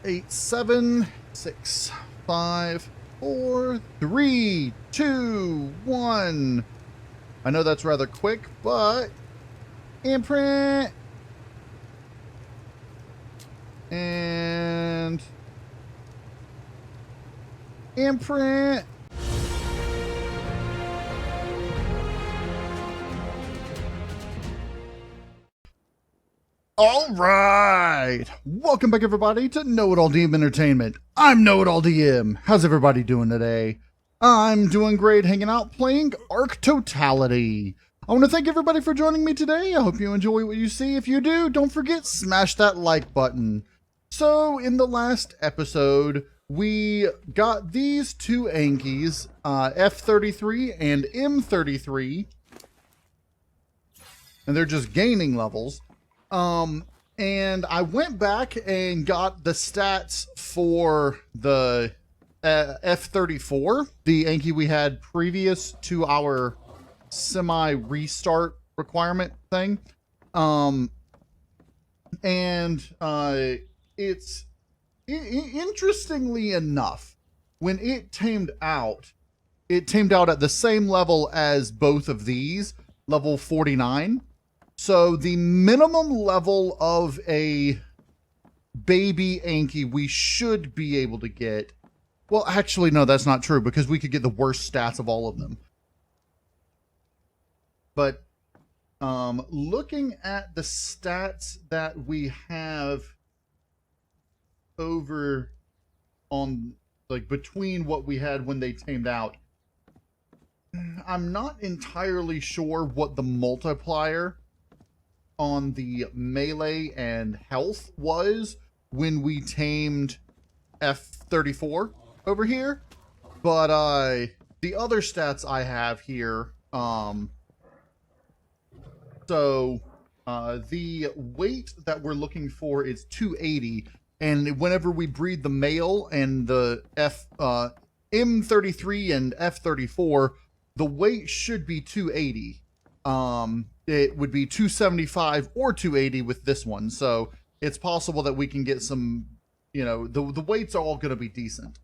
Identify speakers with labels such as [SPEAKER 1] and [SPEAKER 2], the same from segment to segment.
[SPEAKER 1] 8, 7, 6, 5, 4, 3, 2, 1. I know that's rather quick, but imprint and imprint. All right, welcome back everybody to KnowItAllDM Entertainment. I'm KnowItAllDM. How's everybody doing today? I'm doing great, hanging out playing ARK Totality. I want to thank everybody for joining me today. I hope you enjoy what you see. If you do, don't forget, smash that like button. So in the last episode, we got these two Ankies, F33 and M33, and they're just gaining levels. And I went back and got the stats for the F34, the Anki we had previous to our semi-restart requirement thing. It's interestingly enough, when it tamed out at the same level as both of these, level 49. So the minimum level of a baby Anki we should be able to get. Well, actually, no, that's not true because we could get the worst stats of all of them. But looking at the stats that we have over on, like, between what we had when they tamed out, I'm not entirely sure what the multiplier on the melee and health was when we tamed F34 over here, but the other stats I have here, so the weight that we're looking for is 280, and whenever we breed the male and the M33 and F34, the weight should be 280. It would be 275 or 280 with this one, so it's possible that we can get some, you know, the weights are all going to be decent.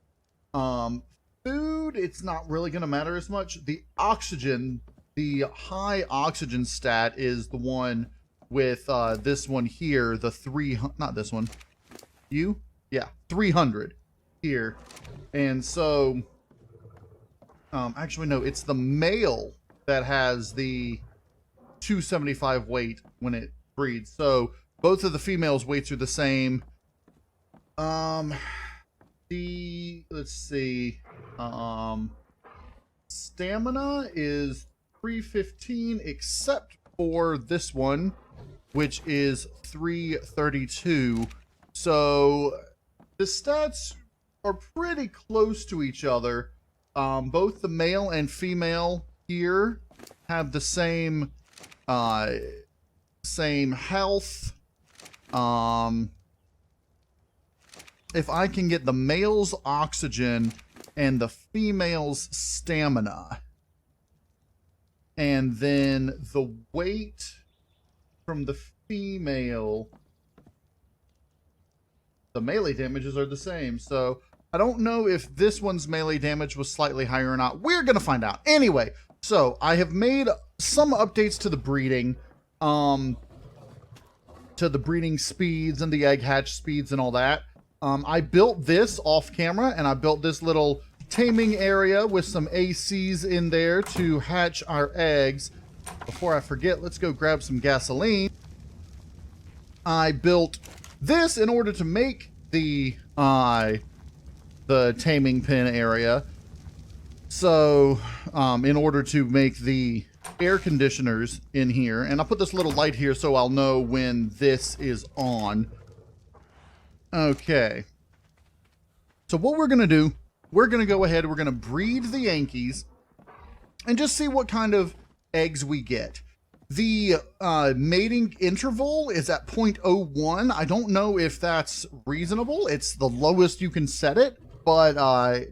[SPEAKER 1] Food, it's not really going to matter as much. The oxygen, the high oxygen stat is the one with this one here, the not this one, yeah, 300 here. And so, actually no, it's the male that has the 275 weight when it breeds. So both of the females' weights are the same. Let's see, stamina is 315 except for this one, which is 332. So the stats are pretty close to each other. Both the male and female here have the same health. If I can get the male's oxygen and the female's stamina, and then the weight from the female, the melee damages are the same. So I don't know if this one's melee damage was slightly higher or not. We're gonna find out. Anyway, so I have made some updates to the breeding, speeds and the egg hatch speeds and all that. I built this off camera, and I built this little taming area with some ACs in there to hatch our eggs. Before I forget, let's go grab some gasoline. I built this in order to make the taming pen area. So, in order to make the air conditioners in here, and I put this little light here so I'll know when this is on. Okay. So what we're going to do, we're going to go ahead, we're going to breed the Ankies and just see what kind of eggs we get. The mating interval is at 0.01. I don't know if that's reasonable. It's the lowest you can set it, but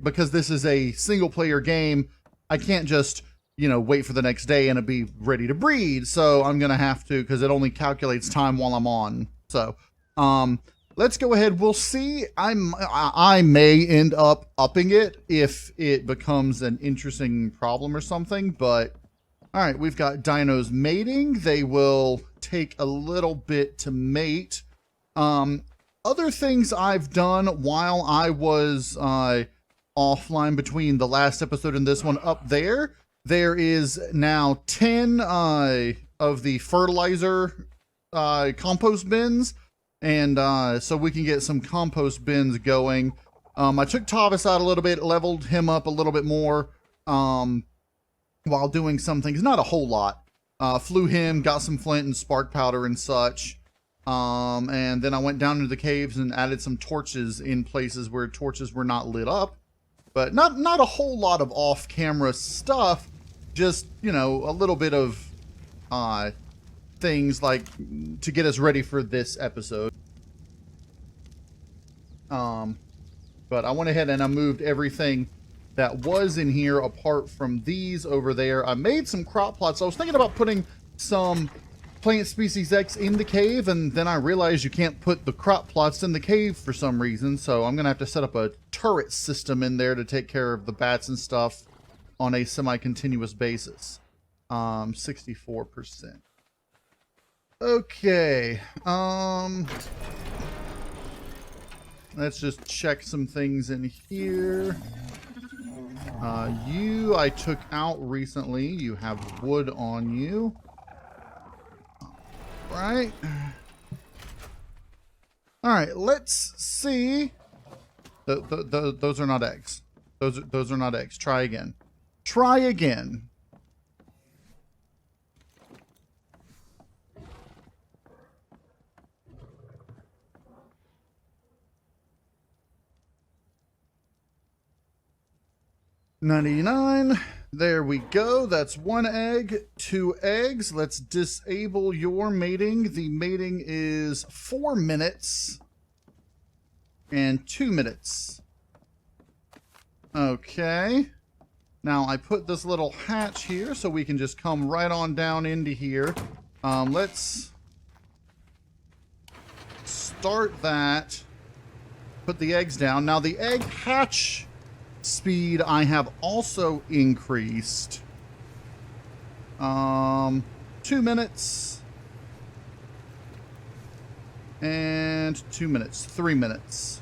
[SPEAKER 1] because this is a single player game, I can't just, you know, wait for the next day and it'll be ready to breed. So I'm going to have to, because it only calculates time while I'm on. So let's go ahead. We'll see. I may end up upping it if it becomes an interesting problem or something. But all right, we've got dinos mating. They will take a little bit to mate. Other things I've done while I was offline between the last episode and this one, up there is now 10 of the fertilizer compost bins, and so we can get some compost bins going. I took Tavis out a little bit, leveled him up a little bit more while doing some things, not a whole lot. Flew him, got some flint and spark powder and such. And then I went down into the caves and added some torches in places where torches were not lit up. But not a whole lot of off-camera stuff, just, you know, a little bit of things like to get us ready for this episode. But I went ahead and I moved everything that was in here apart from these over there. I made some crop plots. I was thinking about putting some plant species X in the cave, and then I realized you can't put the crop plots in the cave for some reason, so I'm gonna have to set up a turret system in there to take care of the bats and stuff on a semi-continuous basis. 64%. Okay, let's just check some things in here. You I took out recently. You have wood on you. Right. All right, let's see. Those are not eggs. Those are not eggs. Try again. Try again. $99. There we go. That's 1 egg, 2 eggs. Let's disable your mating. The mating is 4 minutes and 2 minutes. Okay. Now I put this little hatch here so we can just come right on down into here. Let's start that. Put the eggs down. Now the egg hatch speed I have also increased. 2 minutes and 2 minutes, 3 minutes.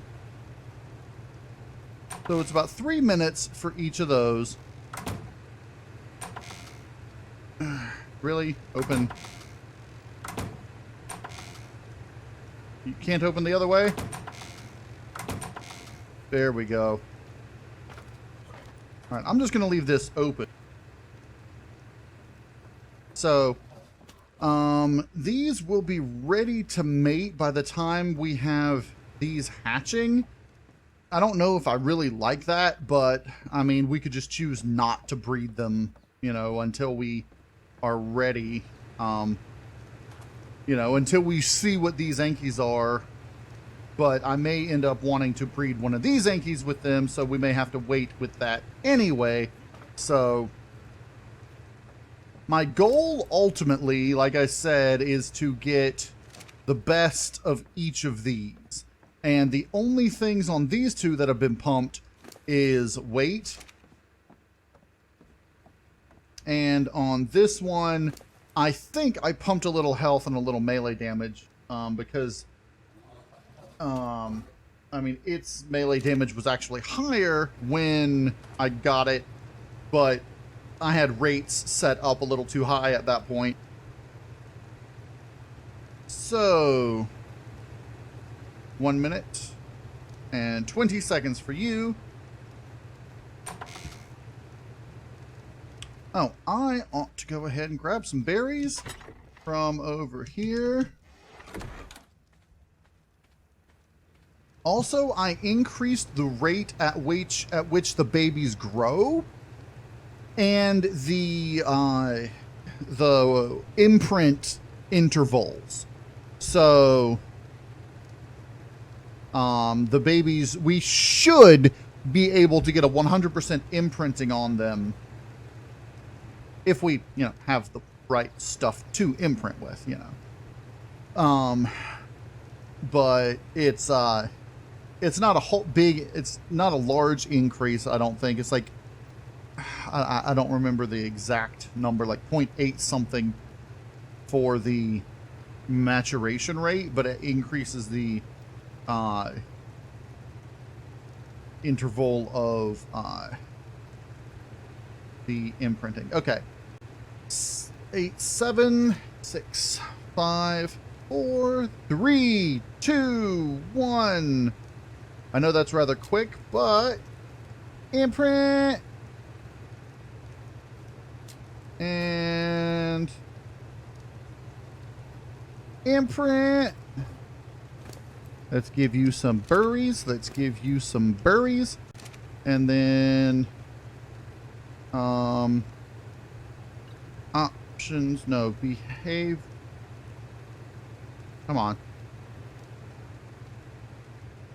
[SPEAKER 1] So it's about 3 minutes for each of those. Really? Open. You can't open the other way? There we go. All right, I'm just going to leave this open. So, these will be ready to mate by the time we have these hatching. I don't know if I really like that, but, I mean, we could just choose not to breed them, you know, until we are ready. You know, until we see what these Ankies are. But I may end up wanting to breed one of these Ankies with them, so we may have to wait with that anyway. So my goal ultimately, like I said, is to get the best of each of these. And the only things on these two that have been pumped is weight. And on this one, I think I pumped a little health and a little melee damage, because I mean, its melee damage was actually higher when I got it, but I had rates set up a little too high at that point. So, 1 minute and 20 seconds for you. Oh, I ought to go ahead and grab some berries from over here. Also, I increased the rate at which the babies grow, and the imprint intervals. So, the babies, we should be able to get a 100% imprinting on them if we, you know, have the right stuff to imprint with, you know. but it's not a whole big, it's not a large increase. I don't think it's like, I don't remember the exact number, like 0.8 something for the maturation rate, but it increases the interval of the imprinting. Okay. 8, 7, 6, 5, 4, 3, 2, 1. I know that's rather quick, but imprint. And imprint. Let's give you some berries. Let's give you some berries. And then options, no, behave. Come on.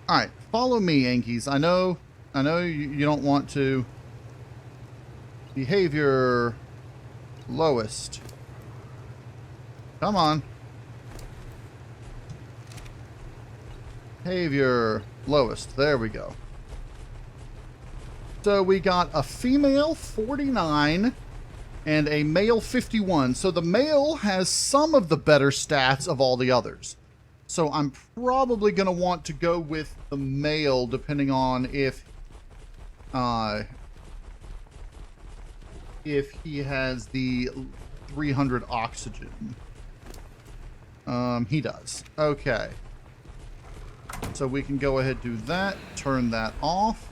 [SPEAKER 1] All right, follow me, Yankees. I know you don't want to. Behavior lowest. Come on. Behavior lowest. There we go. So we got a female 49 and a male 51. So the male has some of the better stats of all the others. So I'm probably going to want to go with the male depending on if he has the 300 oxygen. He does. Okay. So we can go ahead and do that. Turn that off.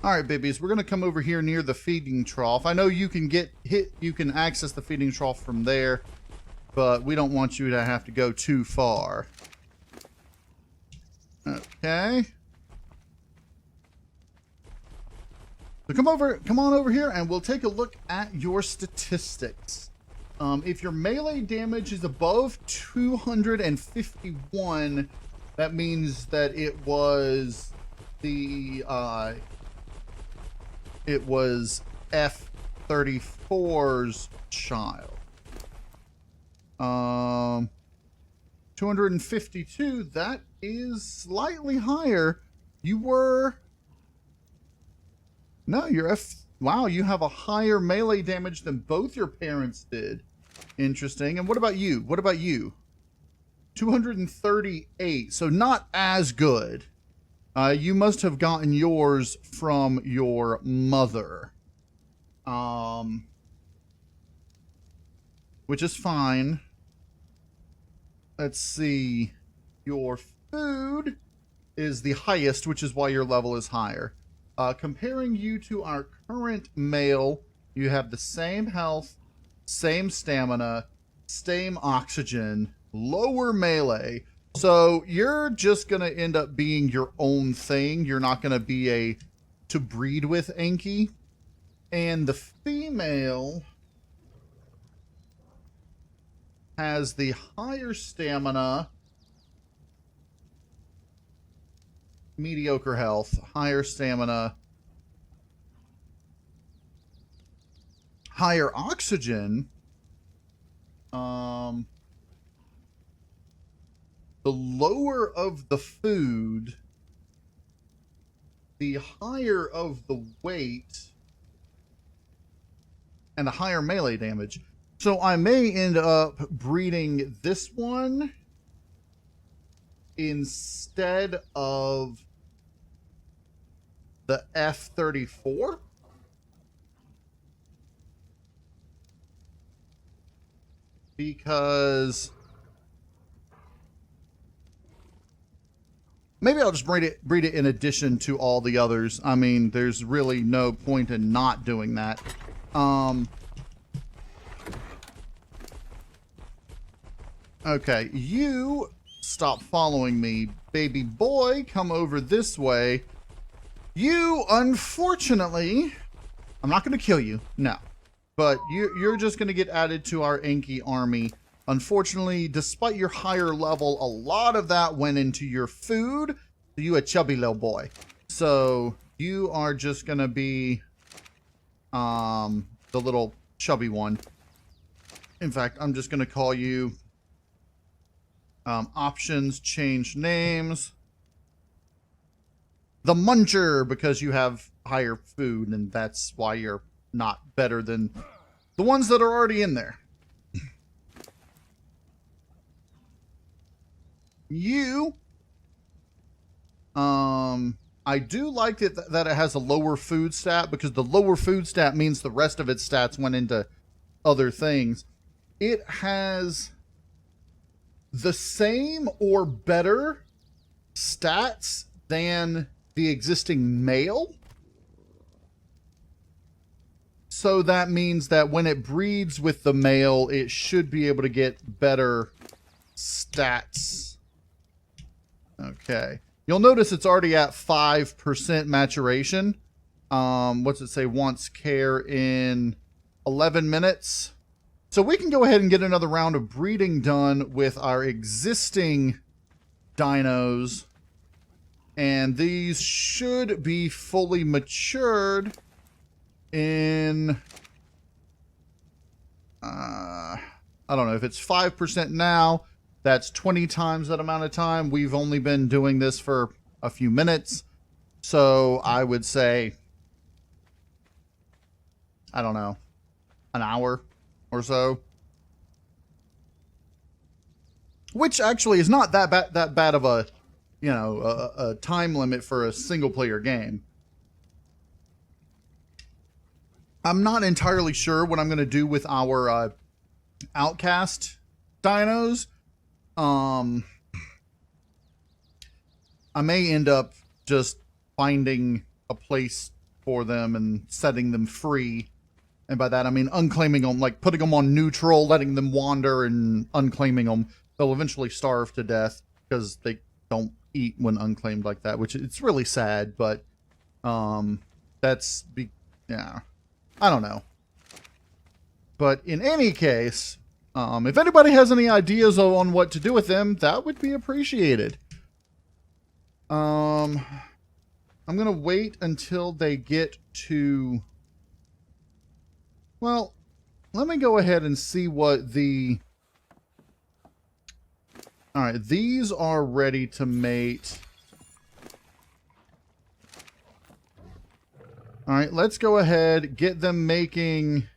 [SPEAKER 1] All right, babies, we're going to come over here near the feeding trough. I know you can you can access the feeding trough from there, but we don't want you to have to go too far. Okay. So come on over here and we'll take a look at your statistics. If your melee damage is above 251, that means that it was the F-34's child. 252, that is slightly higher. You were... No, you're wow, you have a higher melee damage than both your parents did. Interesting. And what about you? What about you? 238, so not as good. You must have gotten yours from your mother. Which is fine. Let's see. Your food is the highest, which is why your level is higher. Comparing you to our current male, you have the same health, same stamina, same oxygen, lower melee. So you're just going to end up being your own thing. You're not going to be to breed with Anky. And the female has the higher stamina, mediocre health, higher stamina, higher oxygen. The lower of the food, the higher of the weight, and the higher melee damage. So I may end up breeding this one instead of the F-34. Because maybe I'll just breed it in addition to all the others. I mean, there's really no point in not doing that. Okay, you stop following me, baby boy. Come over this way. You, unfortunately, I'm not going to kill you, no. But you're just going to get added to our Anky army. Unfortunately, despite your higher level, a lot of that went into your food. You a chubby little boy. So you are just going to be the little chubby one. In fact, I'm just going to call you Options, change names. The Muncher, because you have higher food, and that's why you're not better than the ones that are already in there. You, I do like it that it has a lower food stat, because the lower food stat means the rest of its stats went into other things. It has the same or better stats than the existing male. So that means that when it breeds with the male, it should be able to get better stats. Okay. You'll notice it's already at 5% maturation. What's it say? Wants care in 11 minutes. So we can go ahead and get another round of breeding done with our existing dinos. And these should be fully matured in... I don't know if it's 5% now. That's 20 times that amount of time. We've only been doing this for a few minutes. So I would say, I don't know, an hour or so. Which actually is not that bad of a, you know, a time limit for a single player game. I'm not entirely sure what I'm going to do with our Outcast dinos. I may end up just finding a place for them and setting them free. And by that, I mean unclaiming them, like putting them on neutral, letting them wander and unclaiming them. They'll eventually starve to death because they don't eat when unclaimed like that, which it's really sad, but yeah, I don't know. But in any case, if anybody has any ideas on what to do with them, that would be appreciated. I'm going to wait until they get to... Well, let me go ahead and see what the... Alright, these are ready to mate. Alright, let's go ahead, get them making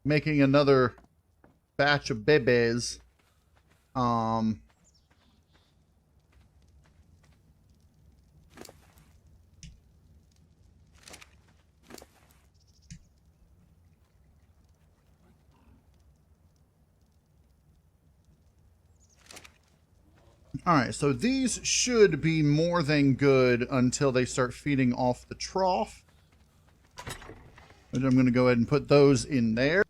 [SPEAKER 1] another batch of babies. Alright, so these should be more than good until they start feeding off the trough. And I'm going to go ahead and put those in there.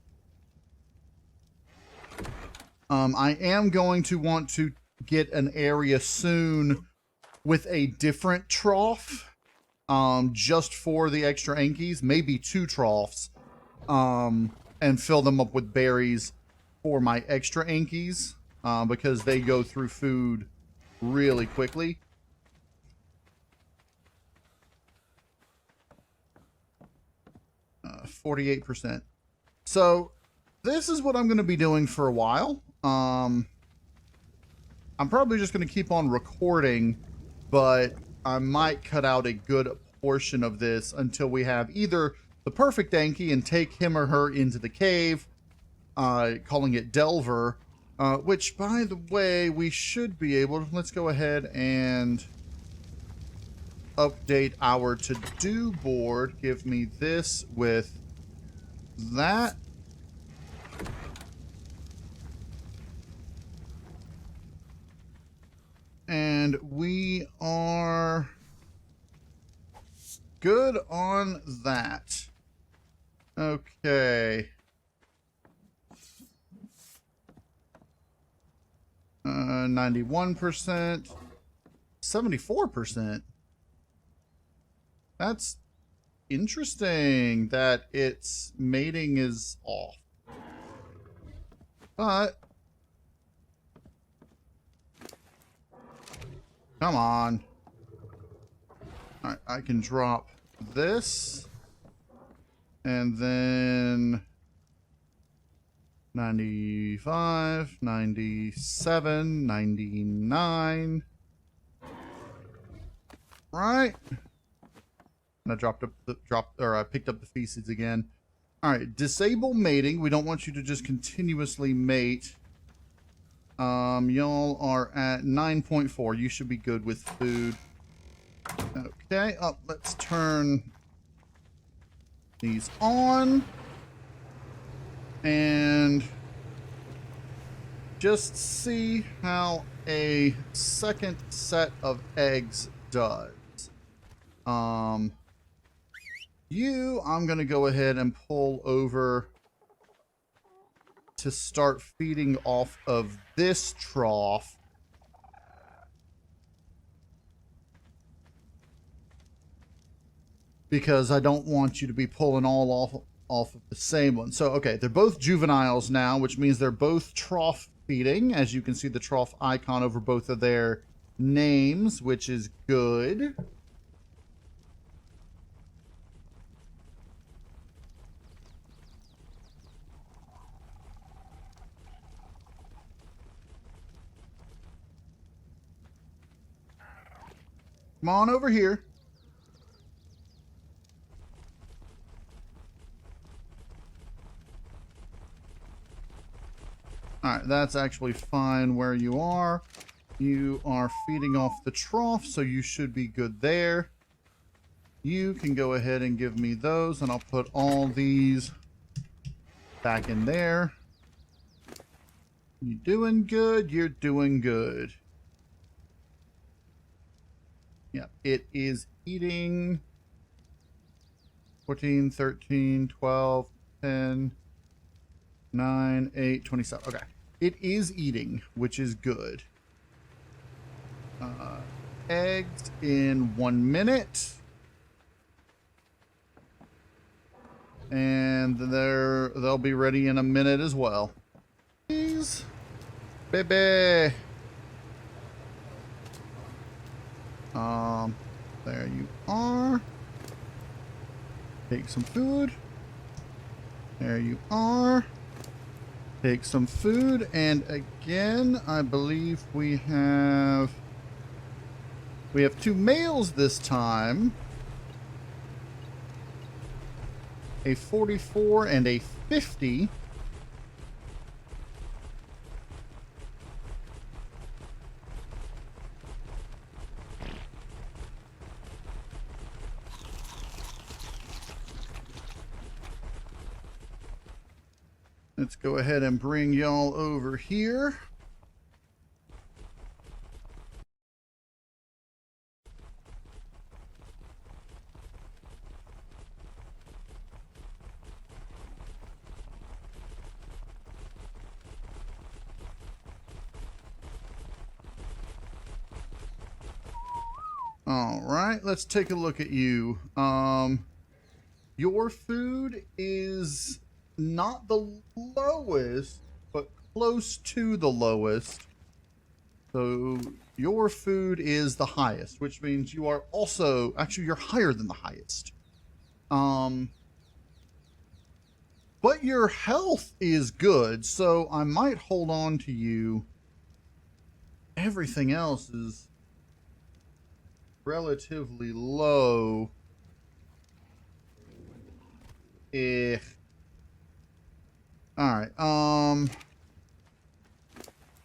[SPEAKER 1] I am going to want to get an area soon with a different trough, just for the extra Ankies, maybe 2 troughs, and fill them up with berries for my extra Ankies, because they go through food really quickly. Uh, 48%. So this is what I'm going to be doing for a while. I'm probably just going to keep on recording, but I might cut out a good portion of this until we have either the perfect Anky and take him or her into the cave, calling it Delver, which, by the way, we should be able to... Let's go ahead and update our to-do board. Give me this with that. And we are good on that. Okay. 91%. 74%. That's interesting that its mating is off. But... Come on. Alright, I can drop this. And then... 95, 97, 99. Right. And I picked up the feces again. All right, disable mating. We don't want you to just continuously mate. Y'all are at 9.4. You should be good with food. Okay, let's turn these on. And just see how a second set of eggs does. I'm gonna go ahead and pull over to start feeding off of this trough. Because I don't want you to be pulling all off of the same one. So, okay, they're both juveniles now, which means they're both trough feeding. As you can see, the trough icon over both of their names, which is good. Come on over here. Alright, that's actually fine where you are. You are feeding off the trough, so you should be good there. You can go ahead and give me those, and I'll put all these back in there. You doing good? You're doing good. Yeah, it is eating 14, 13, 12, 10, 9, 8, 27. Okay. It is eating, which is good. Eggs in 1 minute. And they'll be ready in a minute as well. Please. Baby. There you are. Take some food. There you are. Take some food. And again, I believe we have 2 males this time. A 44 and a 50. Let's go ahead and bring y'all over here. All right, let's take a look at you. Your food is not the lowest, but close to the lowest. So your food is the highest, which means you are also, actually you're higher than the highest. But your health is good, so I might hold on to you. Everything else is relatively low. Alright,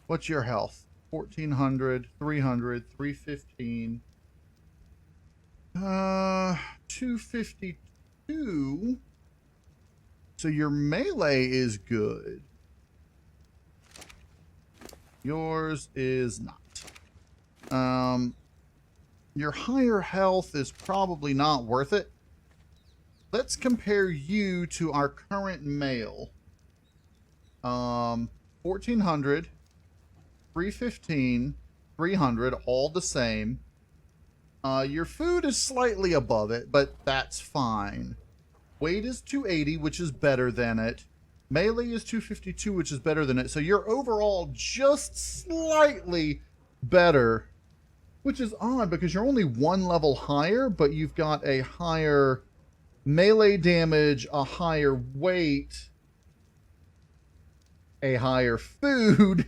[SPEAKER 1] what's your health? 1400, 300, 315. 252. So your melee is good. Yours is not. Your higher health is probably not worth it. Let's compare you to our current male. 1400, 315, 300, all the same. Your food is slightly above it, but that's fine. Weight is 280, which is better than it. Melee is 252, which is better than it. So you're overall just slightly better, which is odd because you're only 1 level higher, but you've got a higher melee damage, a higher weight. a higher food.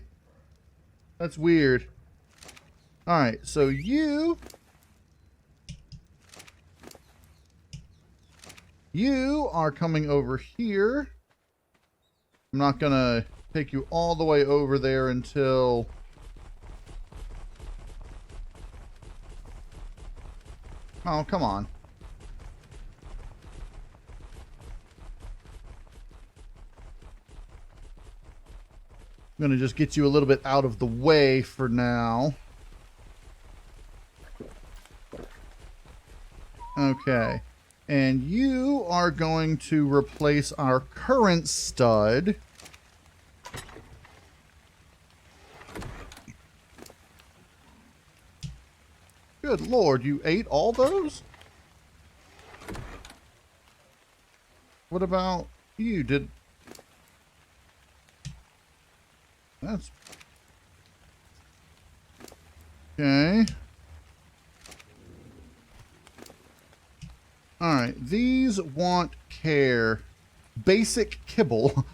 [SPEAKER 1] That's weird. All right, so you are coming over here. I'm not gonna take you all the way over there until oh, come on. I'm gonna just get you a little bit out of the way for now. Okay. And you are going to replace our current stud. Good Lord, you ate all those? What about you? That's... Okay. Alright, these want care. Basic kibble.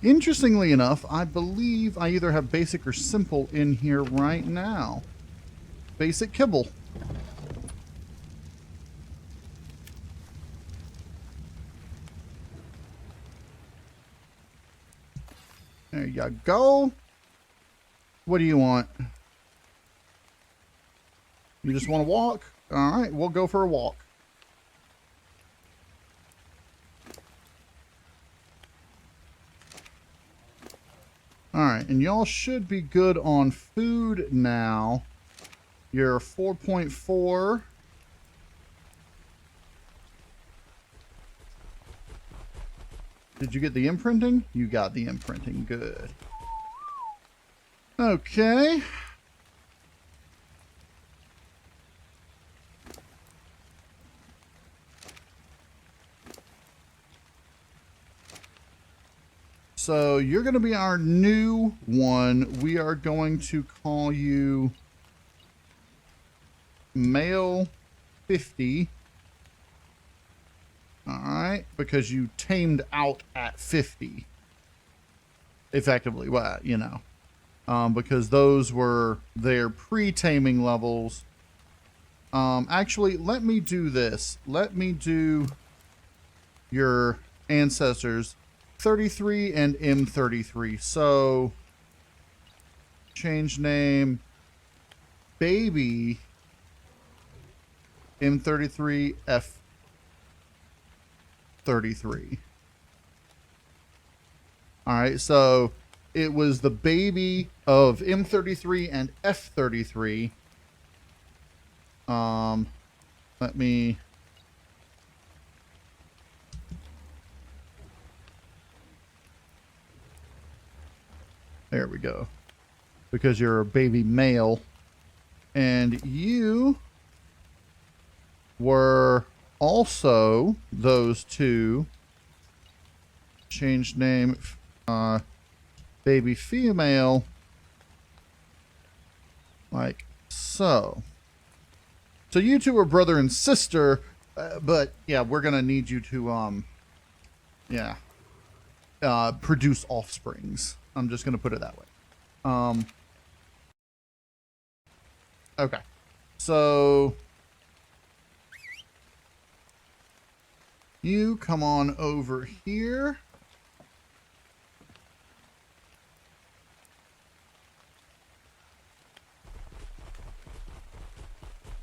[SPEAKER 1] Interestingly enough, I believe I either have basic or simple in here right now. Basic kibble. There you go. What do you want? You just want to walk? Alright, we'll go for a walk. Alright, and y'all should be good on food now. You're 4.4. Did you get the imprinting? You got the imprinting. Good. Okay. So you're going to be our new one. We are going to call you Male 50. Alright, because you tamed out at 50. Effectively, well, you know. Because those were their pre-taming levels. Actually, let me do this. Let me do your ancestors 33 and M33. So, change name baby M33 F33. Alright, so it was the baby of M33 and F33. Let me... There we go. Because you're a baby male. And you were also those two. Change name, baby female. Like so. So you two are brother and sister, but yeah, we're gonna need you to, produce offsprings. I'm just gonna put it that way. Okay. So you come on over here.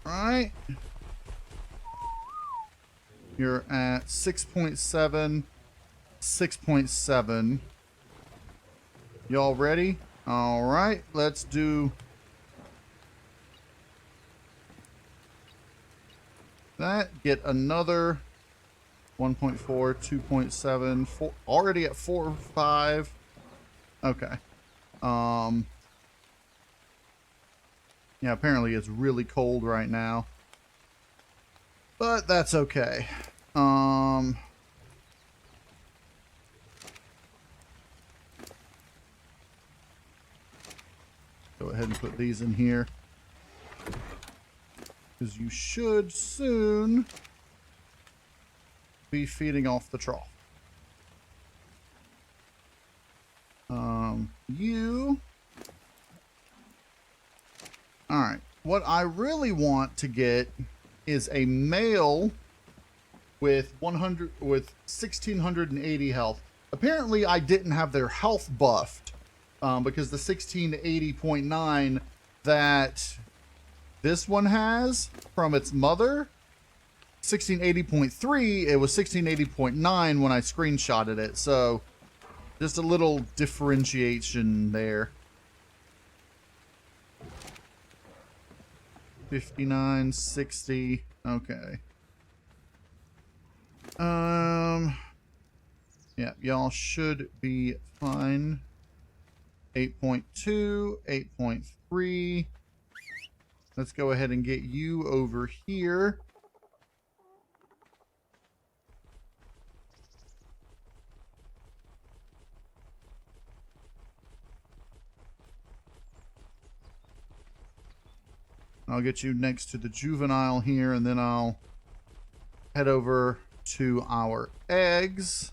[SPEAKER 1] All right. You're at 6.7, 6.7. Y'all ready? All right, let's do that. Get another 1.4, 2.7, 4, already at 4, 5. Okay. Yeah, apparently it's really cold right now. But that's okay. Go ahead and put these in here. Because you should soon be feeding off the trough. You. All right. What I really want to get is a male with 1680 health. Apparently, I didn't have their health buffed because the 1680.9 that this one has from its mother, 1680.3, it was 1680.9 when I screenshotted it. So just a little differentiation there. 59, 60. Okay. Yeah, y'all should be fine. 8.2, 8.3. Let's go ahead and get you over here. I'll get you next to the juvenile here, and then I'll head over to our eggs.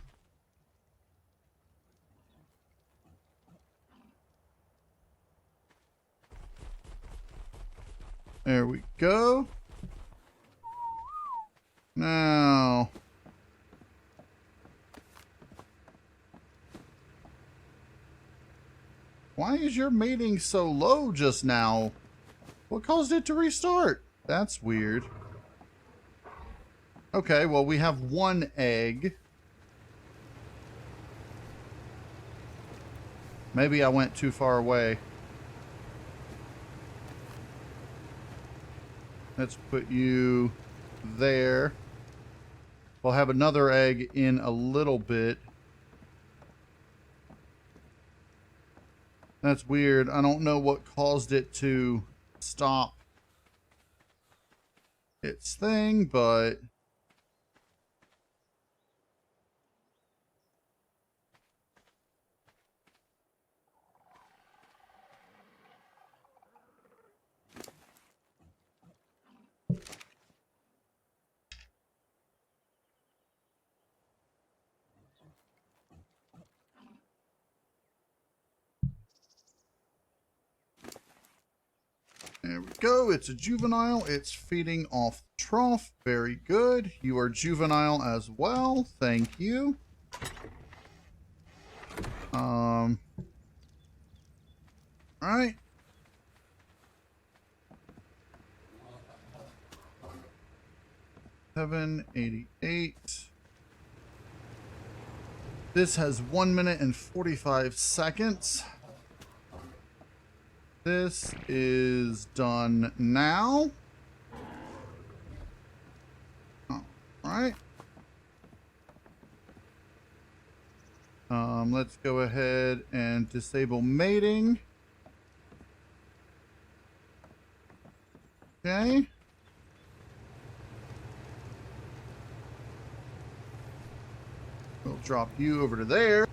[SPEAKER 1] There we go. Now, why is your mating so low just now? What caused it to restart? That's weird. Okay, well, we have one egg. Maybe I went too far away. Let's put you there. We'll have another egg in a little bit. That's weird. I don't know what caused it to stop its thing, but there we go. It's a juvenile. It's feeding off the trough. Very good. You are juvenile as well. Thank you. All right. $7.88. This has 1 minute and 45 seconds. This is done now. All right. Let's go ahead and disable mating. Okay. We'll drop you over to there.